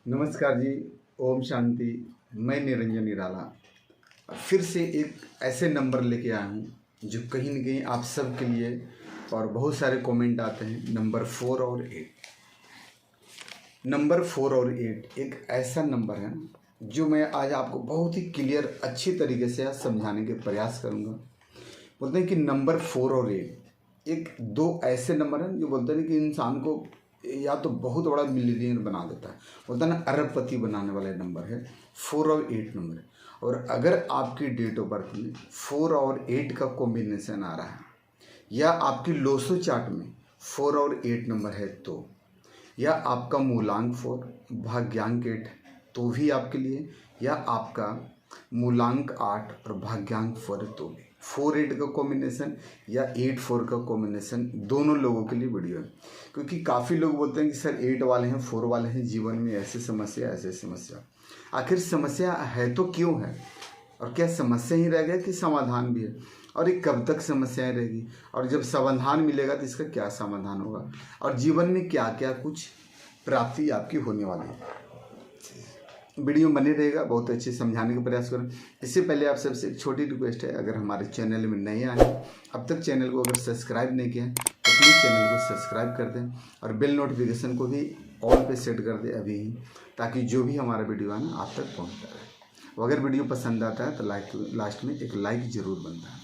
नमस्कार जी। ओम शांति। मैं निरंजन निराला फिर से एक ऐसे नंबर लेके आया हूँ जो कहीं न कहीं आप सब के लिए और बहुत सारे कमेंट आते हैं। नंबर 4 और 8, नंबर 4 और 8 एक ऐसा नंबर है जो मैं आज आपको बहुत ही क्लियर अच्छी तरीके से आज समझाने के प्रयास करूँगा। बोलते हैं कि नंबर 4 और 8 एक दो ऐसे नंबर हैं जो बोलते हैं कि इंसान को या तो बहुत बड़ा मिलियनियर बना देता है, बोलता है ना, अरबपति बनाने वाले नंबर है 4 और 8 नंबर है। और अगर आपकी डेट ऑफ बर्थ में 4 और 8 का कॉम्बिनेशन आ रहा है या आपकी लोसो चार्ट में 4 और 8 नंबर है तो, या आपका मूलांक 4 भाग्यांक 8 तो भी आपके लिए, या आपका मूलांक 8 और भाग्यांक 4 तो भी 4-8 का कॉम्बिनेशन या 8-4 का कॉम्बिनेशन दोनों लोगों के लिए वीडियो है। क्योंकि काफ़ी लोग बोलते हैं कि सर 8 वाले हैं 4 वाले हैं, जीवन में ऐसे समस्या ऐसे समस्या। आखिर समस्या है तो क्यों है, और क्या समस्या ही रह गया कि समाधान भी है, और ये कब तक समस्याएं रहेगी, और जब समाधान मिलेगा तो इसका क्या समाधान होगा, और जीवन में क्या क्या कुछ प्राप्ति आपकी होने वाली है। वीडियो बने रहेगा, बहुत अच्छे समझाने का प्रयास करें। इससे पहले आप सबसे एक छोटी रिक्वेस्ट है, अगर हमारे चैनल में नए आए अब तक चैनल को अगर सब्सक्राइब नहीं किया है तो प्लीज़ चैनल को सब्सक्राइब कर दें और बेल नोटिफिकेशन को भी ऑल पे सेट कर दें अभी ही, ताकि जो भी हमारा वीडियो है ना आप तक पहुँचता रहे। अगर वीडियो पसंद आता है तो लास्ट में एक लाइक ज़रूर बनता है।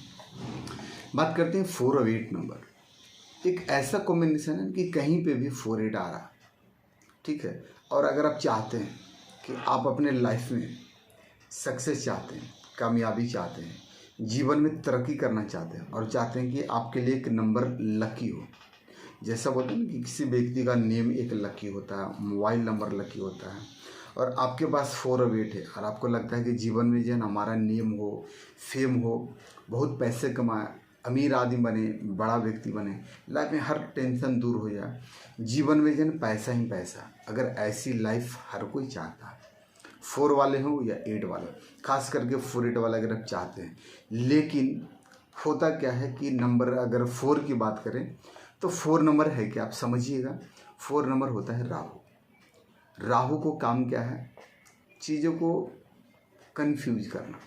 बात करते हैं 4 और 8 नंबर। एक ऐसा कॉम्बिनेशन है कि कहीं पे भी 4-8 आ रहा, ठीक है। और अगर आप चाहते हैं कि आप अपने लाइफ में सक्सेस चाहते हैं, कामयाबी चाहते हैं, जीवन में तरक्की करना चाहते हैं, और चाहते हैं कि आपके लिए एक नंबर लकी हो, जैसा बोलते हैं ना कि किसी व्यक्ति का नेम एक लकी होता है, मोबाइल नंबर लकी होता है, और आपके पास 4 और 8 है और आपको लगता है कि जीवन में जो है हमारा नेम हो, फेम हो, बहुत पैसे कमाए, अमीर आदमी बने, बड़ा व्यक्ति बने, लाइफ में हर टेंशन दूर हो जाए, जीवन में जो है पैसा ही पैसा। अगर ऐसी लाइफ हर कोई चाहता है, 4 वाले हों या 8 वाले, खास करके 4-8 वाले अगर आप चाहते हैं। लेकिन होता क्या है कि नंबर अगर 4 की बात करें तो 4 नंबर है क्या, आप समझिएगा। 4 नंबर होता है राहु। राहु को काम क्या है, चीज़ों को कंफ्यूज करना,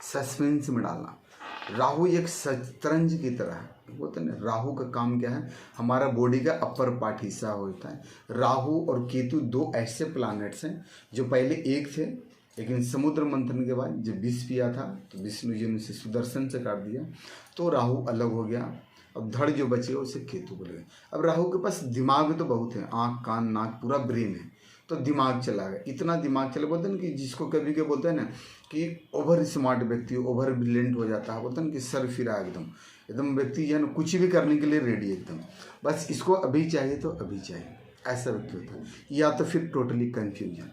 सस्पेंस में डालना। राहु एक शतरंज की तरह है, बोलते हैं ना, राहु का काम क्या है, हमारा बॉडी का अपर पार्ट हिस्सा होता है। राहु और केतु दो ऐसे प्लैनेट्स हैं जो पहले एक थे, लेकिन समुद्र मंथन के बाद जब विष पिया था तो विष्णु जी ने उसे सुदर्शन से काट दिया, तो राहु अलग हो गया। अब धड़ जो बचेगा उसे केतु बोल गए। अब राहु के पास दिमाग तो बहुत है, आँख कान नाक पूरा ब्रेन है, तो दिमाग चला गया, इतना दिमाग चला, बोलते हैं ना कि जिसको कभी के बोलते हैं ना कि ओवर स्मार्ट व्यक्ति ओवर ब्रिलियंट हो जाता है, बोलते हैं ना कि सर फिरा एकदम एकदम व्यक्ति जो है ना कुछ भी करने के लिए रेडी एकदम, बस इसको अभी चाहिए तो अभी चाहिए, ऐसा व्यक्ति होता है। या तो फिर टोटली कन्फ्यूजन,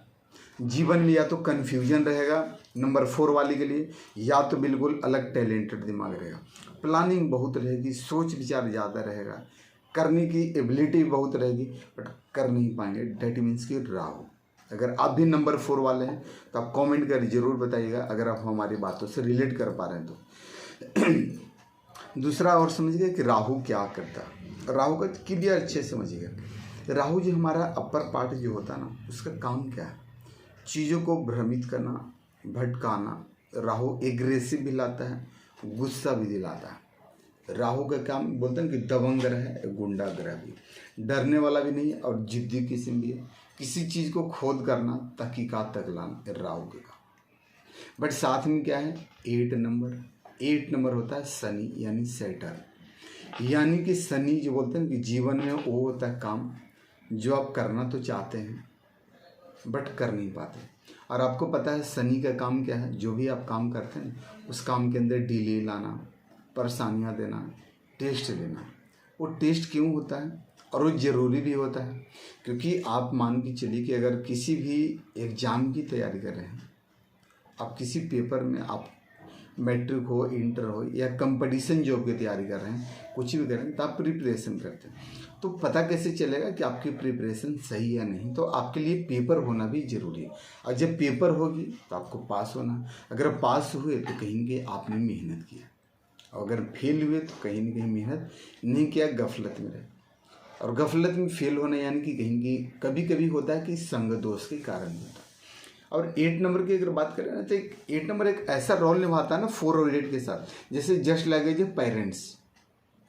जीवन में या तो कन्फ्यूजन रहेगा नंबर 4 वाले के लिए, या तो बिल्कुल अलग टैलेंटेड दिमाग रहेगा, प्लानिंग बहुत रहेगी, सोच विचार ज़्यादा रहेगा, करने की एबिलिटी बहुत रहेगी, बट कर नहीं पाएंगे। डेट मीन्स कि राहु। अगर आप भी नंबर 4 वाले हैं तो आप कमेंट कर ज़रूर बताइएगा अगर आप हमारी बातों से रिलेट कर पा रहे हैं तो। दूसरा और समझिएगा कि राहु क्या करता है। राहु का क्लियर अच्छे से समझिएगा। राहु जो हमारा अपर पार्ट जो होता है ना, उसका काम क्या है, चीज़ों को भ्रमित करना, भटकाना। राहु एग्रेसिव भी लाता है, गुस्सा भी दिलाता है। राहु का काम बोलते हैं कि दबंग ग्रह है, गुंडा ग्रह भी, डरने वाला भी नहीं है और जिद्दी किस्म भी है, किसी चीज़ को खोद करना, तहकीकात तक लाना, राहु के काम। बट साथ में क्या है, 8 नंबर। 8 नंबर होता है शनि यानी सैटर्न, यानी कि शनि जो बोलते हैं कि जीवन में वो होता है काम जो आप करना तो चाहते हैं बट कर नहीं पाते। और आपको पता है शनि का काम क्या है, जो भी आप काम करते हैं उस काम के अंदर डिले लाना, परेशानियां देना, टेस्ट लेना। वो टेस्ट क्यों होता है और वो ज़रूरी भी होता है, क्योंकि आप मान के चलिए कि अगर किसी भी एग्ज़ाम की तैयारी कर रहे हैं, आप किसी पेपर में, आप मैट्रिक हो, इंटर हो, या कंपटीशन जॉब की तैयारी कर रहे हैं, कुछ भी कर रहे हैं, तो आप प्रिपरेशन करते हैं, तो पता कैसे चलेगा कि आपकी प्रिपरेशन सही है नहीं, तो आपके लिए पेपर होना भी ज़रूरी है। और जब पेपर होगी तो आपको पास होना, अगर पास हुए तो कहीं न कहीं आपने मेहनत किया, और अगर फेल हुए तो कहीं न कहीं मेहनत नहीं किया, गफलत में रहे। और गफलत में फेल होना यानी कि कहीं की कभी कभी होता है कि संग दोष के कारण होता है। और 8 नंबर की अगर बात करें ना तो 8 नंबर एक ऐसा रोल निभाता है ना 4 और 8 के साथ, जैसे जस्ट लगे जो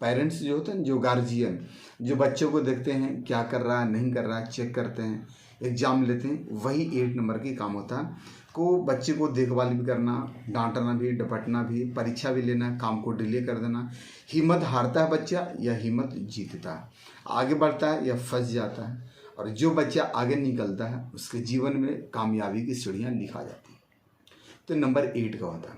पेरेंट्स जो होते हैं, जो गार्जियन जो बच्चों को देखते हैं क्या कर रहा है नहीं कर रहा है, चेक करते हैं, एग्जाम लेते हैं, वही 8 नंबर की काम होता है। को बच्चे को देखभाल भी करना, डांटना भी, डपटना भी, परीक्षा भी लेना, काम को डिले कर देना। हिम्मत हारता है बच्चा या हिम्मत जीतता है, आगे बढ़ता है या फंस जाता है। और जो बच्चा आगे निकलता है उसके जीवन में कामयाबी की सीढ़ियाँ लिखा जाती हैं। तो नंबर 8 का होता है।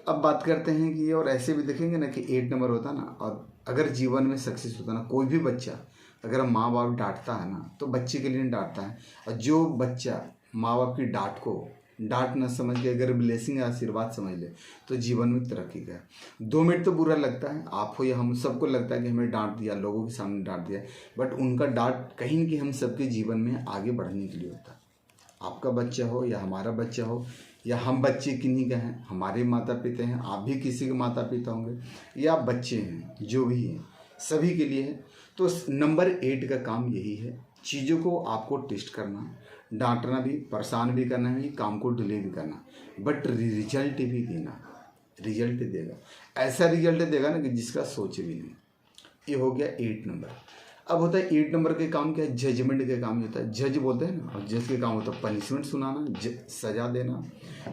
अब बात करते हैं कि और ऐसे भी देखेंगे ना कि 8 नंबर होता ना, और अगर जीवन में सक्सेस होता ना, कोई भी बच्चा अगर माँ बाप डांटता है ना तो बच्चे के लिए डांटता है। और जो बच्चा माँ बाप की डांट को डांट न समझ के अगर ब्लेसिंग या आशीर्वाद समझ ले तो जीवन में तरक्की का 2 मिनट तो बुरा लगता है, आप हो या हम सबको लगता है कि हमें डांट दिया, लोगों के सामने डांट दिया, बट उनका डांट कहीं न कहीं हम सबके जीवन में आगे बढ़ने के लिए होता है। आपका बच्चा हो या हमारा बच्चा हो या हम बच्चे किन्हीं का हैं, हमारे माता पिता हैं, आप भी किसी के माता पिता होंगे या बच्चे हैं, जो भी हैं सभी के लिए है। तो नंबर 8 का काम यही है, चीज़ों को आपको टेस्ट करना, डांटना भी, परेशान भी करना भी, काम को डिले भी करना, बट रिजल्ट भी देना, रिजल्ट देगा, ऐसा रिजल्ट देगा ना कि जिसका सोचे भी नहीं। ये हो गया 8 नंबर। अब होता है 8 नंबर के काम क्या है, जजमेंट के काम होता है। जज बोलते हैं ना, और जज के काम होता है पनिशमेंट सुनाना, सजा देना,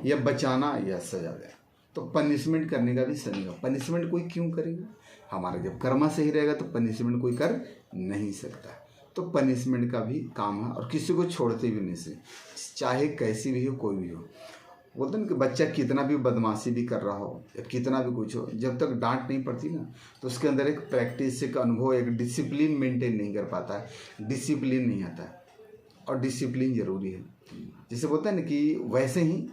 या बचाना या सजा देना। तो पनिशमेंट करने का भी सही है। पनिशमेंट कोई क्यों करेगा, हमारा जब कर्मा सही रहेगा तो पनिशमेंट कोई कर नहीं सकता। तो पनिशमेंट का भी काम है, और किसी को छोड़ते भी नहीं से, चाहे कैसी भी हो, कोई भी हो। बोलते हैं कि बच्चा कितना भी बदमाशी भी कर रहा हो या कितना भी कुछ हो, जब तक डांट नहीं पड़ती ना तो उसके अंदर एक प्रैक्टिस, एक अनुभव, एक डिसिप्लिन मेंटेन नहीं कर पाता है, डिसिप्लिन नहीं आता है। और डिसिप्लिन जरूरी है। जैसे बोलते हैं ना कि वैसे ही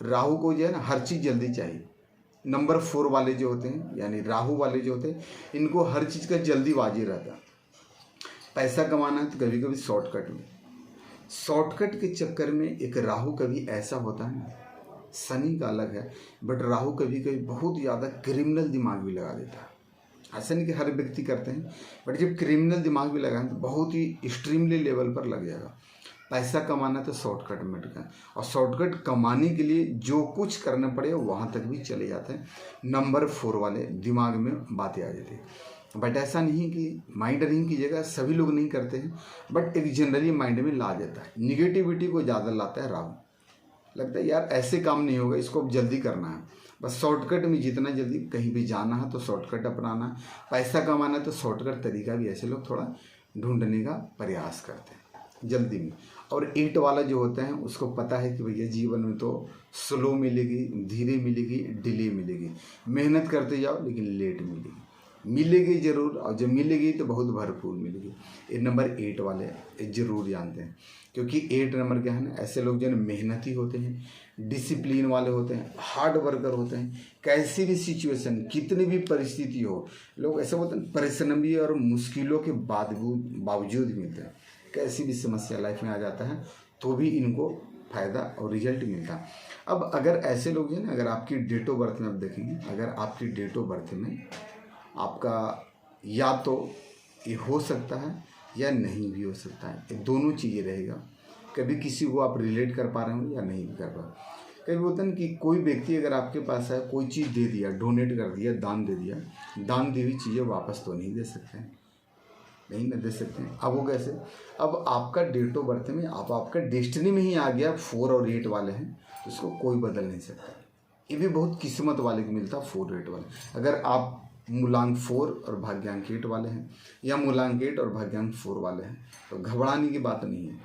राहु को जो है ना हर चीज़ जल्दी चाहिए। नंबर 4 वाले जो होते हैं यानी राहु वाले जो होते हैं, इनको हर चीज़ का जल्दीबाजी रहता है। पैसा कमाना है तो कभी कभी शॉर्टकट के चक्कर में एक राहु कभी ऐसा होता है ना, शनि का अलग है, बट राहु कभी कभी बहुत ज़्यादा क्रिमिनल दिमाग भी लगा देता है। ऐसा नहीं कि हर व्यक्ति करते हैं, बट जब क्रिमिनल दिमाग भी लगाएं तो बहुत ही एक्सट्रीमली लेवल पर लग जाएगा। पैसा कमाना तो शॉर्टकट में टिका, और शॉर्टकट कमाने के लिए जो कुछ करना पड़े वहाँ तक भी चले जाते हैं। नंबर 4 वाले दिमाग में बातें आ जाती है। बट ऐसा नहीं कि माइंड रीडिंग की जगह सभी लोग नहीं करते हैं, बट एक जनरली माइंड में ला देता है। निगेटिविटी को ज़्यादा लाता है राहु। लगता है यार ऐसे काम नहीं होगा, इसको अब जल्दी करना है, बस शॉर्टकट में जितना जल्दी कहीं भी जाना है तो शॉर्टकट अपनाना, पैसा कमाना है तो शॉर्टकट तरीका भी ऐसे लोग थोड़ा ढूंढने का प्रयास करते हैं जल्दी में। और 8 वाला जो होता है उसको पता है कि भैया जीवन में तो स्लो मिलेगी, धीरे मिलेगी, डिले मिलेगी, मेहनत करते जाओ लेकिन लेट मिलेगी ज़रूर, और जब मिलेगी तो बहुत भरपूर मिलेगी। ये नंबर 8 वाले ज़रूर जानते हैं, क्योंकि 8 नंबर क्या है ना, ऐसे लोग जो है मेहनती होते हैं, डिसिप्लिन वाले होते हैं, हार्ड वर्कर होते हैं। कैसी भी सिचुएशन, कितनी भी परिस्थिति हो, लोग ऐसे बोलते हैं परेशानी और मुश्किलों के बावजूद मिलते हैं। कैसी भी समस्या लाइफ में आ जाता है तो भी इनको फ़ायदा और रिजल्ट मिलता है। अब अगर ऐसे लोग हैं ना, अगर आपकी डेट ऑफ बर्थ में आप देखेंगे, अगर आपकी डेट ऑफ बर्थ में आपका या तो ये हो सकता है या नहीं भी हो सकता है, ये दोनों चीज़ें रहेगा। कभी किसी को आप रिलेट कर पा रहे हो या नहीं भी कर पा रहे। कभी होता है ना कि कोई व्यक्ति अगर आपके पास है, कोई चीज़ दे दिया, डोनेट कर दिया, दान दे दिया, दान दी हुई चीज़ें वापस तो नहीं दे सकते हैं, नहीं न दे सकते हैं। अब वो कैसे, अब आपका डेट ऑफ बर्थ में आपका डेस्टिनी में ही आ गया 4 और 8 वाले हैं, तो उसको कोई बदल नहीं सकता। ये भी बहुत किस्मत वाले को मिलता 4 8 वाले। अगर आप मूलांक 4 और भाग्यांक 8 वाले हैं या मूलांक 8 और भाग्यांक 4 वाले हैं तो घबराने की बात नहीं है।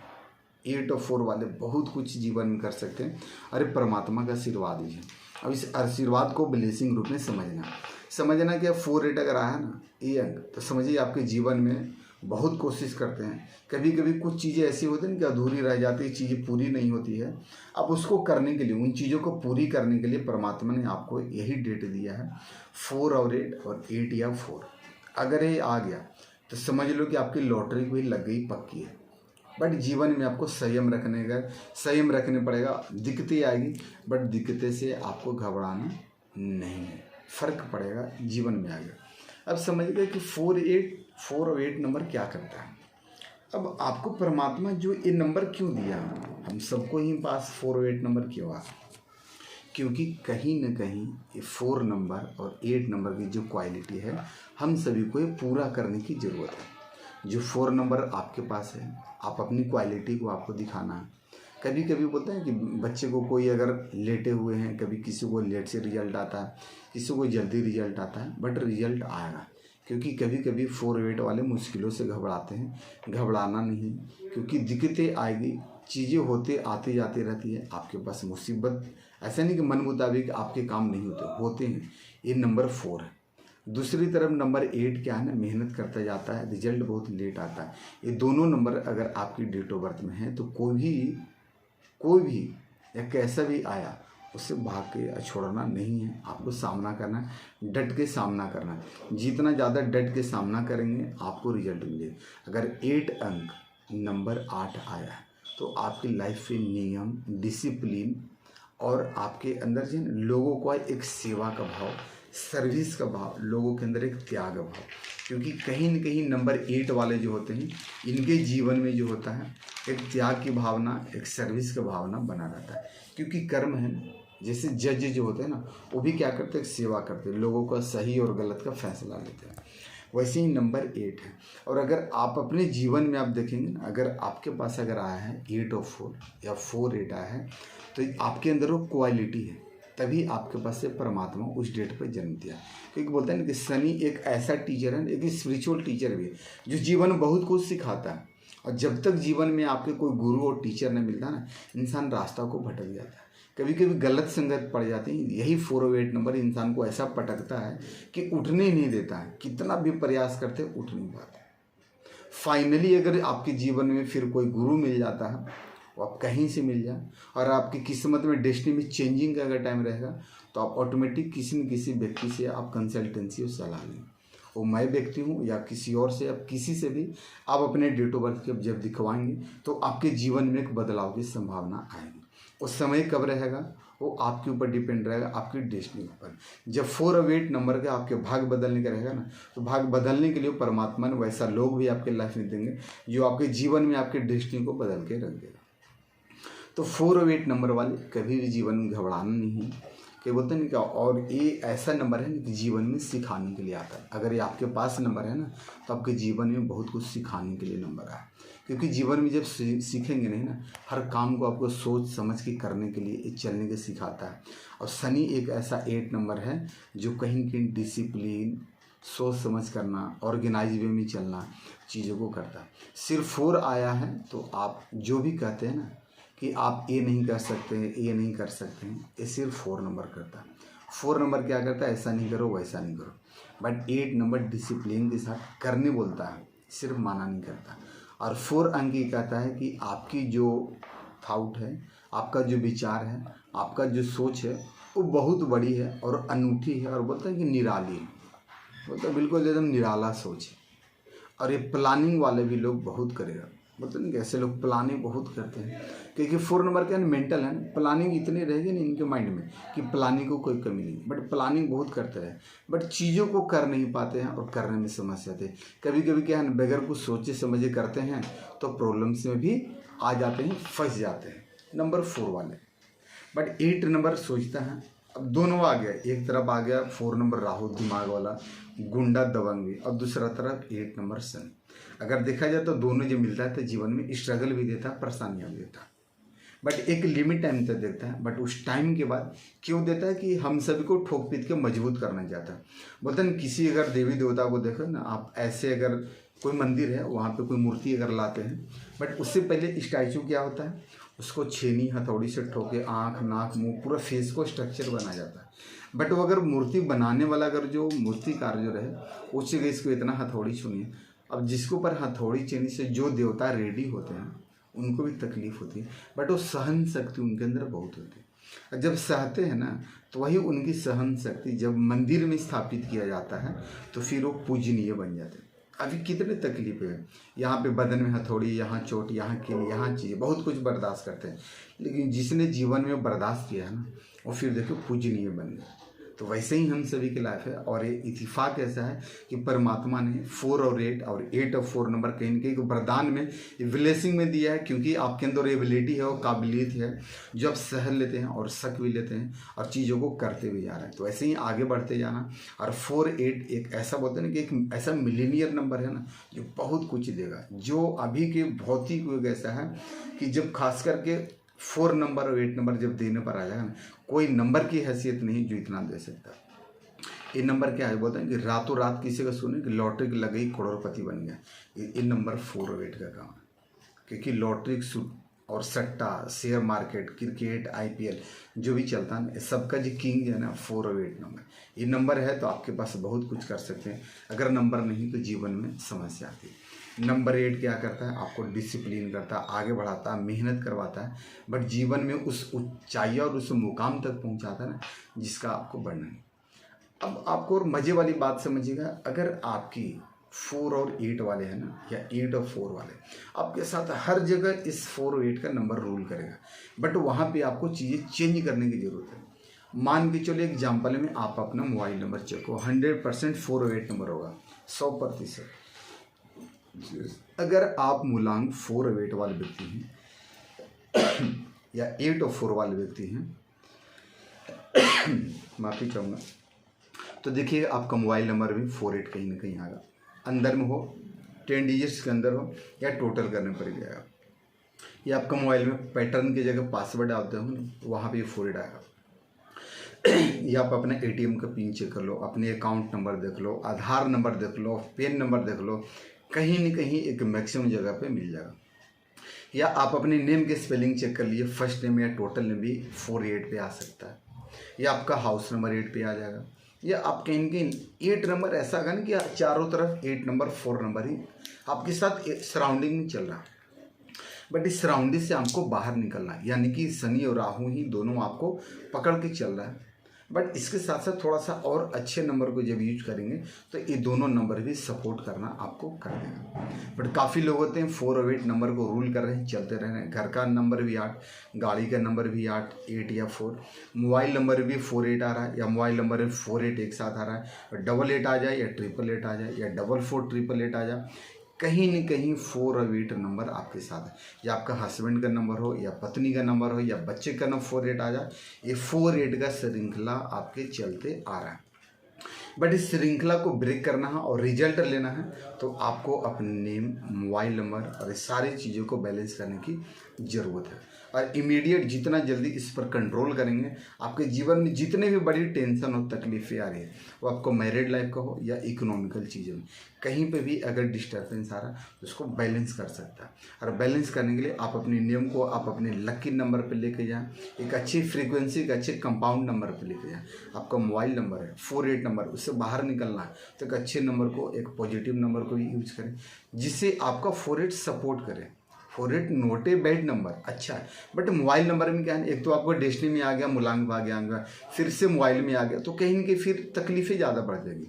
8 और 4 वाले बहुत कुछ जीवन में कर सकते हैं। अरे परमात्मा का आशीर्वाद ही है। अब इस आशीर्वाद को ब्लेसिंग रूप में समझना कि 4 8 अगर आया ना ये अंक, तो समझिए आपके जीवन में बहुत कोशिश करते हैं। कभी कभी कुछ चीज़ें ऐसी होती हैं कि अधूरी रह जाती है, चीज़ें पूरी नहीं होती है। अब उसको करने के लिए, उन चीज़ों को पूरी करने के लिए परमात्मा ने आपको यही डेट दिया है 4 और 8 या 4। अगर ये आ गया तो समझ लो कि आपकी लॉटरी भी लग गई पक्की है। बट जीवन में आपको संयम रखने पड़ेगा। दिक्कतें आएगी बट दिक्कतें से आपको घबराना नहीं है, फ़र्क पड़ेगा जीवन में आएगा। अब समझ गए कि 4 और 8 नंबर क्या करता है। अब आपको परमात्मा जो ये नंबर क्यों दिया, हम सबको ही पास 4 और 8 नंबर क्यों आ, क्योंकि कहीं ना कहीं ये 4 नंबर और 8 नंबर की जो क्वालिटी है हम सभी को ये पूरा करने की ज़रूरत है। जो 4 नंबर आपके पास है, आप अपनी क्वालिटी को आपको दिखाना है। कभी कभी बोलते हैं कि बच्चे को कोई अगर लेटे हुए हैं, कभी किसी को लेट से रिजल्ट आता है, किसी को जल्दी रिजल्ट आता है, बट रिजल्ट आएगा। क्योंकि कभी कभी 4 8 वाले मुश्किलों से घबराते हैं, घबराना नहीं, क्योंकि दिक्कतें आएगी, चीज़ें होते आते जाते रहती है आपके पास मुसीबत। ऐसा नहीं कि मन मुताबिक आपके काम नहीं होते हैं। ये नंबर 4 है। दूसरी तरफ नंबर 8 क्या है ना, मेहनत करता जाता है, रिजल्ट बहुत लेट आता है। ये दोनों नंबर अगर आपकी डेट ऑफ बर्थ में है तो कोई भी या कैसा भी आया उससे भाग के छोड़ना नहीं है, आपको सामना करना है, डट के सामना करना है। जितना ज़्यादा डट के सामना करेंगे आपको रिजल्ट मिलेगा। अगर 8 अंक नंबर 8 आया है तो आपकी लाइफ में नियम, डिसिप्लिन और आपके अंदर जो है लोगों का एक सेवा का भाव, सर्विस का भाव, लोगों के अंदर एक त्याग भाव। क्योंकि कहीं न कहीं नंबर 8 वाले जो होते हैं इनके जीवन में जो होता है एक त्याग की भावना, एक सर्विस का भावना बना रहता है। क्योंकि कर्म है, जैसे जज जो होते हैं ना, वो भी क्या करते हैं, सेवा करते हैं, लोगों का सही और गलत का फैसला लेते हैं। वैसे ही नंबर 8 है। और अगर आप अपने जीवन में आप देखेंगे ना, अगर आपके पास अगर आया है 8 और 4 या 4 8 आया है तो आपके अंदर वो क्वालिटी है, तभी आपके पास से परमात्मा उस डेट पर जन्म दिया। क्योंकि बोलते हैं ना कि शनि एक ऐसा टीचर है, एक स्पिरिचुअल टीचर भी है जो जीवन में बहुत कुछ सिखाता है। और जब तक जीवन में आपके कोई गुरु और टीचर नहीं मिलता ना, इंसान रास्ता को भटक जाता है, कभी कभी गलत संगत पड़ जाती है। यही 4 और 8 नंबर इंसान को ऐसा पटकता है कि उठने ही नहीं देता है, कितना भी प्रयास करते उठ नहीं पाते। फाइनली अगर आपके जीवन में फिर कोई गुरु मिल जाता है, वो आप कहीं से मिल जाए और आपकी किस्मत में, डेस्टिनी में चेंजिंग का अगर टाइम रहेगा तो आप ऑटोमेटिक किसी न किसी व्यक्ति से आप कंसल्टेंसी और सलाह लें। वो मैं व्यक्ति हूँ या किसी और से, आप किसी से भी आप अपने डेट ऑफ बर्थ जब दिखवाएंगे तो आपके जीवन में एक बदलाव की संभावना आएगी। उस समय कब रहेगा वो आपके ऊपर डिपेंड रहेगा, आपकी डेस्टिनी पर। जब 4 और 8 नंबर का आपके भाग बदलने का रहेगा ना, तो भाग बदलने के लिए परमात्मा ने वैसा लोग भी आपके लाइफ में देंगे जो आपके जीवन में आपके डेस्टिनी को बदल के रख देगा। तो 4 और 8 नंबर वाले कभी भी जीवन में घबराना नहीं है, क्या बोलते हैं क्या। और ये ऐसा नंबर है कि जीवन में सिखाने के लिए आता है। अगर ये आपके पास नंबर है ना तो आपके जीवन में बहुत कुछ सिखाने के लिए नंबर है। क्योंकि जीवन में जब सीखेंगे नहीं ना, हर काम को आपको सोच समझ के करने के लिए चलने के सिखाता है। और शनि एक ऐसा 8 नंबर है जो कहीं कहीं डिसिप्लिन, सोच समझ करना, ऑर्गेनाइज वे में चलना, चीज़ों को करता है। सिर्फ 4 आया है तो आप जो भी कहते हैं ना कि आप ये नहीं कर सकते, ये नहीं कर सकते हैं, ये सिर्फ 4 नंबर करता है। 4 नंबर क्या करता है, ऐसा नहीं करो वैसा नहीं करो। बट 8 नंबर डिसिप्लिन के साथ करने बोलता है, सिर्फ माना नहीं करता। और 4 अंक ये कहता है कि आपकी जो थाउट है, आपका जो विचार है, आपका जो सोच है वो बहुत बड़ी है और अनूठी है, और बोलता है कि निराली है। बोलता है बिल्कुल एकदम निराला सोच है। और ये प्लानिंग वाले भी लोग बहुत करेगा। बोलते नहीं कैसे लोग प्लानिंग बहुत करते हैं, क्योंकि 4 नंबर क्या है, मेंटल है, प्लानिंग इतनी रहेगी नहीं इनके माइंड में कि प्लानिंग को कोई कमी नहीं, बट प्लानिंग बहुत करते हैं, बट चीज़ों को कर नहीं पाते हैं और करने में समस्या आती है। कभी कभी क्या है ना, बगैर कुछ सोचे समझे करते हैं तो प्रॉब्लम्स में भी आ जाते हैं, फंस जाते हैं नंबर 4 वाले। बट 8 नंबर सोचता है। अब दोनों आ गया, एक तरफ आ गया 4 नंबर राहु दिमाग वाला गुंडा दबंग भी, और दूसरा तरफ 8 नंबर सन। अगर देखा जाए तो दोनों जो मिलता है तो जीवन में स्ट्रगल भी देता है, परेशानियाँ भी देता है, बट एक लिमिट टाइम तक देता है। बट उस टाइम के बाद क्यों देता है कि हम सभी को ठोक पीट के मजबूत करना चाहता है। बोलते हैं किसी अगर देवी देवता को देखो ना आप, ऐसे अगर कोई मंदिर है वहाँ पे कोई मूर्ति अगर लाते हैं, बट उससे पहले स्टैचू क्या होता है, उसको छेनी हथौड़ी से ठोके आँख नाक मुंह पूरा फेस को स्ट्रक्चर बनाया जाता है। बट वो अगर मूर्ति बनाने वाला अगर जो मूर्तिकार जो रहे उससे गए इसको इतना हथौड़ी छूनी। अब जिसके ऊपर हथौड़ी छेनी से जो देवता रेडी होते हैं उनको भी तकलीफ होती है, बट वो सहन शक्ति उनके अंदर बहुत होती है। जब सहते हैं ना तो वही उनकी सहन शक्ति जब मंदिर में स्थापित किया जाता है तो फिर वो पूजनीय बन जाते हैं। अभी कितने तकलीफ है, यहाँ पे बदन में हथौड़ी, यहाँ चोट, यहाँ कील, यहाँ चीज़, बहुत कुछ बर्दाश्त करते हैं, लेकिन जिसने जीवन में बर्दाश्त किया है ना वो फिर देखो पूजनीय बन गए। तो वैसे ही हम सभी की लाइफ है। और ये इत्तिफाक ऐसा है कि परमात्मा ने 4 और 8 और 8 और 4 नंबर कहीं न कहीं वरदान में, ब्लेसिंग में दिया है, क्योंकि आपके अंदर एबिलिटी है और काबिलियत है जो आप सह लेते हैं और सक भी लेते हैं और चीज़ों को करते भी जा रहे हैं। तो ऐसे ही आगे बढ़ते जाना। और 4 8 एक ऐसा बोलते हैं ना कि एक ऐसा मिलीनियर नंबर है ना जो बहुत कुछ देगा, जो अभी के भौतिक युग ऐसा है कि जब खास करके 4 नंबर और 8 नंबर जब देने पर आ जाएगा ना, कोई नंबर की हैसियत नहीं जो इतना दे सकता। ये नंबर क्या है, बोलते हैं कि रातों रात किसी का सुने कि लॉटरी लगी करोड़पति बन गया। ये नंबर 4 और 8 का काम है, क्योंकि लॉटरी और सट्टा, शेयर मार्केट, क्रिकेट, IPL जो भी चलता है सबका जो किंग है ना 4 और 8 नंबर। ये नंबर है तो आपके पास बहुत कुछ कर सकते हैं, अगर नंबर नहीं तो जीवन में समस्या आती है। नंबर 8 क्या करता है, आपको डिसिप्लिन करता है, आगे बढ़ाता है, मेहनत करवाता है, बट जीवन में उस ऊंचाई और उस मुकाम तक पहुंचाता है ना जिसका आपको बढ़ना नहीं। अब आपको और मज़े वाली बात समझिएगा, अगर आपकी 4 और 8 वाले हैं ना, या 8 और 4 वाले, आपके साथ हर जगह इस 4 और 8 का नंबर रूल करेगा, बट वहाँ पे आपको चीज़ें चेंज करने की ज़रूरत है। मान के चलो एग्जाम्पल में आप अपना मोबाइल नंबर चेक हो, 100% 4 और 8 नंबर होगा, 100%। अगर आप मूलांक 4 और 8 वाले व्यक्ति हैं या 8 और 4 वाले व्यक्ति हैं, माफ़ी चाहूँगा, तो देखिए आपका मोबाइल नंबर भी 4 8 कहीं ना कहीं आएगा, अंदर में हो, 10 डिजिट्स के अंदर हो, या टोटल करने पर ही आएगा। या आपका मोबाइल में पैटर्न की जगह पासवर्ड डालते हो ना, वहाँ पे 4 8 आएगा। या आप अपना ATM का पिन चेक कर लो, अपने अकाउंट नंबर देख लो, आधार नंबर देख लो, पेन नंबर देख लो, कहीं न कहीं एक मैक्सिमम जगह पे मिल जाएगा। या आप अपने नेम के स्पेलिंग चेक कर लीजिए, फर्स्ट नेम या टोटल नेम भी 4 8 पे आ सकता है, या आपका हाउस नंबर 8 पे आ जाएगा। या आप कहीं कहीं 8 नंबर ऐसा आएगा ना कि चारों तरफ 8 नंबर 4 नंबर ही आपके साथ सराउंडिंग में चल रहा है, बट इस सराउंडिंग से आपको बाहर निकलना है, यानी कि शनि और राहु ही दोनों आपको पकड़ के चल रहा है। बट इसके साथ साथ थोड़ा सा और अच्छे नंबर को जब यूज करेंगे तो ये दोनों नंबर भी सपोर्ट करना आपको कर देगा। बट काफ़ी लोग होते हैं 4 और 8 नंबर को रूल कर रहे हैं, चलते रह रहे हैं। घर का नंबर भी 8, गाड़ी का नंबर भी 8 8 या 4, मोबाइल नंबर भी 4 8 आ रहा है, या मोबाइल नंबर 4 8 एक साथ आ रहा है, 8 8 आ जाए या 8 8 आ जाए, या 4 4 8 8 आ जाए, कहीं न कहीं 4 और 8 नंबर आपके साथ है। या आपका हस्बैंड का नंबर हो, या पत्नी का नंबर हो, या बच्चे का नंबर 4 8 आ जाए, ये 4 8 का श्रृंखला आपके चलते आ रहा है। बट इस श्रृंखला को ब्रेक करना है और रिजल्ट लेना है तो आपको अपने नेम, मोबाइल नंबर और इस सारी चीज़ों को बैलेंस करने की ज़रूरत है। और इमीडिएट जितना जल्दी इस पर कंट्रोल करेंगे, आपके जीवन में जितने भी बड़ी टेंशन हो, तकलीफ़ें आ रही है, वो आपको मैरिड लाइफ का हो या इकोनॉमिकल चीज़ों में, कहीं पे भी अगर डिस्टर्बेंस आ रहा है तो उसको बैलेंस कर सकता है। और बैलेंस करने के लिए आप अपने नियम को आप अपने लकी नंबर पे लेके जाएं, एक अच्छी फ्रीक्वेंसी, एक अच्छे कंपाउंड नंबर पे लेके जाएं। आपका मोबाइल नंबर है 4 8 नंबर, उससे बाहर निकलना है तो एक अच्छे नंबर को, एक पॉजिटिव नंबर को यूज करें जिससे आपका 4 8 सपोर्ट करे। 4 8 नोट ए बैड नंबर, अच्छा है, बट मोबाइल नंबर में क्या है, एक तो आपको डेस्टिनी में आ गया, मूलांक में आ गया, फिर से मोबाइल में आ गया, तो कहीं न कहीं फिर तकलीफ़ें ज़्यादा बढ़ जाएगी।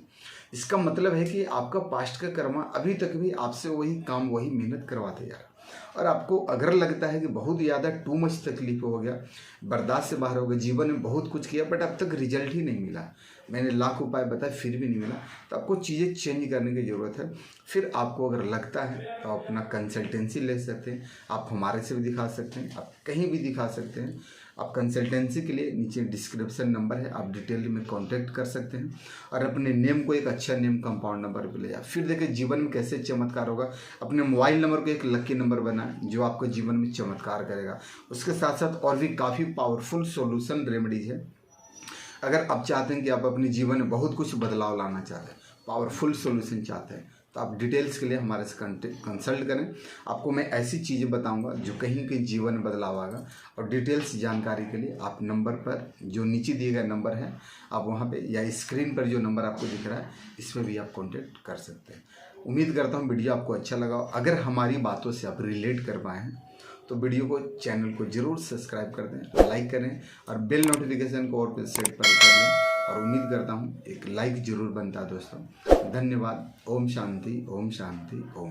इसका मतलब है कि आपका पास्ट का कर्मा अभी तक भी आपसे वही काम, वही मेहनत करवाते जा रहा है। और आपको अगर लगता है कि बहुत ज़्यादा टू मच तकलीफ हो गया, बर्दाश्त से बाहर हो गया, जीवन में बहुत कुछ किया बट अब तक रिजल्ट ही नहीं मिला, मैंने लाख उपाय बताए फिर भी नहीं मिला, तो आपको चीज़ें चेंज करने की ज़रूरत है। फिर आपको अगर लगता है तो अपना कंसल्टेंसी ले सकते हैं, आप हमारे से भी दिखा सकते हैं, आप कहीं भी दिखा सकते हैं। आप कंसल्टेंसी के लिए नीचे डिस्क्रिप्शन नंबर है, आप डिटेल में कांटेक्ट कर सकते हैं और अपने नेम को एक अच्छा नेम कंपाउंड नंबर पे ले जाए। फिर देखिए जीवन में कैसे चमत्कार होगा। अपने मोबाइल नंबर को एक लकी नंबर बनाए जो आपको जीवन में चमत्कार करेगा। उसके साथ साथ और भी काफ़ी पावरफुल सॉल्यूशन रेमेडीज है। अगर आप चाहते हैं कि आप अपने जीवन में बहुत कुछ बदलाव लाना चाहते हैं, पावरफुल सॉल्यूशन चाहते हैं, तो आप डिटेल्स के लिए हमारे से कंसल्ट करें। आपको मैं ऐसी चीज़ें बताऊंगा जो कहीं के जीवन में बदलाव आएगा। और डिटेल्स जानकारी के लिए आप नंबर पर, जो नीचे दिए गए नंबर है, आप वहां पे या स्क्रीन पर जो नंबर आपको दिख रहा है इस पर भी आप कॉन्टेक्ट कर सकते हैं। उम्मीद करता हूँ वीडियो आपको अच्छा लगा। अगर हमारी बातों से आप रिलेट कर पाए हैं तो वीडियो को, चैनल को जरूर सब्सक्राइब कर दें, लाइक करें और बेल नोटिफिकेशन को और पे सेट पर कर लें। और उम्मीद करता हूँ एक लाइक जरूर बनता है दोस्तों। धन्यवाद। ओम शांति, ओम शांति, ओम।